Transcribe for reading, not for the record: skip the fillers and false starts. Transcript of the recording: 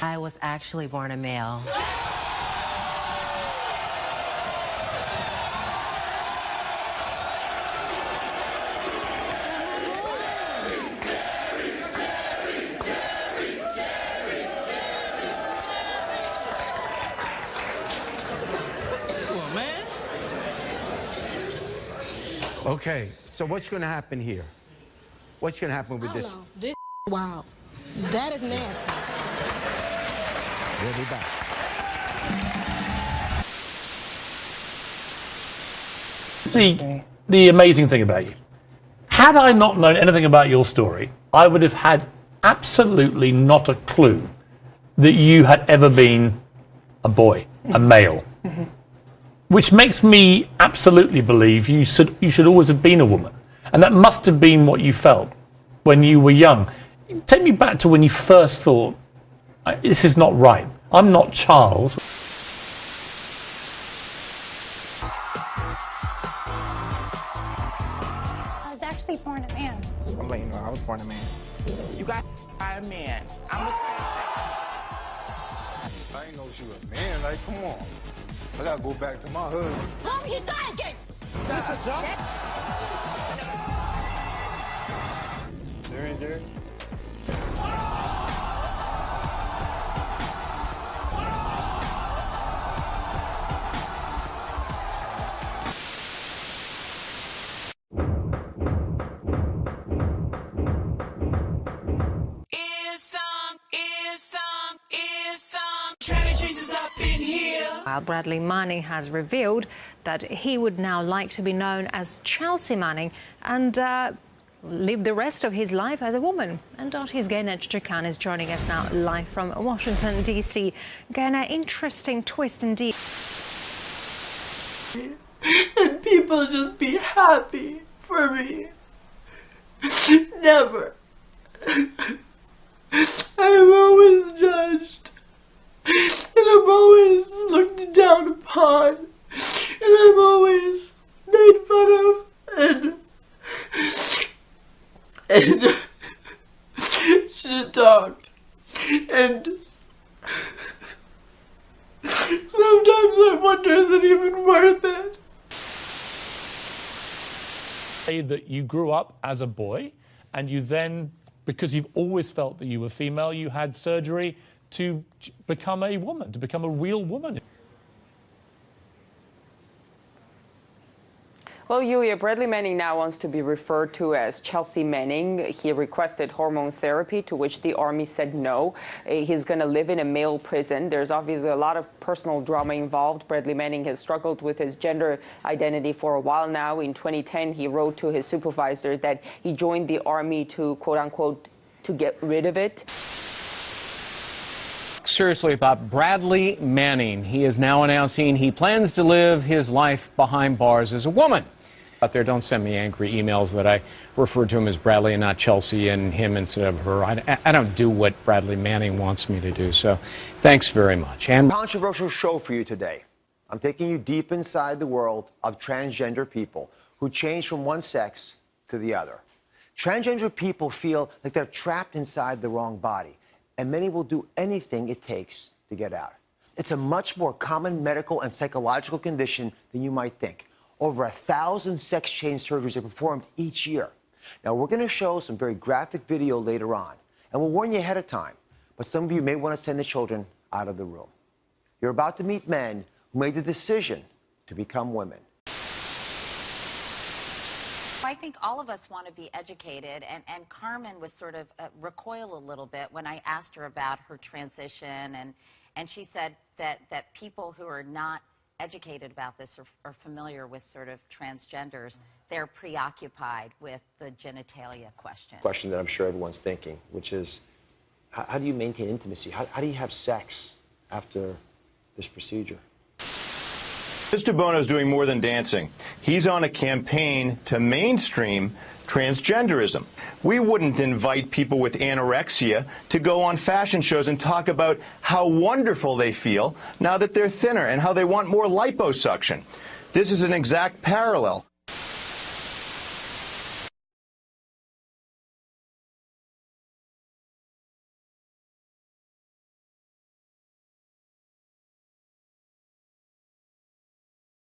I was actually born a male. Okay, so what's going to happen here? What's going to happen with this? I don't know. This wild. That is nasty. We'll be back. See, the amazing thing about you, had I not known anything about your story, I would have had absolutely not a clue that you had ever been a boy, a male. Which makes me absolutely believe you should always have been a woman. And that must have been what you felt when you were young. Take me back to when you first thought, this is not right. I'm not Charles. I was actually born a man. I'm letting you know I was born a man. You got by a man. I'm a I ain't know she was a man. Like, come on. I gotta go back to my hood. Mom, you died again! There ain't there. Bradley Manning has revealed that he would now like to be known as Chelsea Manning and live the rest of his life as a woman. And Darty's Gaynor Chakan is joining us now live from Washington, D.C. Gaynor, interesting twist indeed. And people just be happy for me. Never. I'm always judged. And I'm always looked down upon. And I'm always made fun of. And shit talked. And sometimes I wonder, is it even worth it? Say that you grew up as a boy and you then, because you've always felt that you were female, you had surgery to become a woman, to become a real woman. Well, Yulia, Bradley Manning now wants to be referred to as Chelsea Manning. He requested hormone therapy, to which the Army said no. He's going to live in a male prison. There's obviously a lot of personal drama involved. Bradley Manning has struggled with his gender identity for a while now. In 2010, he wrote to his supervisor that he joined the Army to, quote unquote, to get rid of it. Seriously about Bradley Manning. He is now announcing he plans to live his life behind bars as a woman. Out there, don't send me angry emails that I refer to him as Bradley and not Chelsea and him instead of her. I don't do what Bradley Manning wants me to do, so thanks very much. And controversial show for you today. I'm taking you deep inside the world of transgender people who change from one sex to the other. Transgender people feel like they're trapped inside the wrong body, and many will do anything it takes to get out. It's a much more common medical and psychological condition than you might think. Over 1,000 sex change surgeries are performed each year. Now, we're going to show some very graphic video later on, and we'll warn you ahead of time, but some of you may want to send the children out of the room. You're about to meet men who made the decision to become women. I think all of us want to be educated, and Carmen was sort of recoil a little bit when I asked her about her transition, and she said that people who are not educated about this or familiar with sort of transgenders, they're preoccupied with the genitalia question. Question that I'm sure everyone's thinking, which is, how do you maintain intimacy? How do you have sex after this procedure? Mr. Bono's doing more than dancing. He's on a campaign to mainstream transgenderism. We wouldn't invite people with anorexia to go on fashion shows and talk about how wonderful they feel now that they're thinner and how they want more liposuction. This is an exact parallel.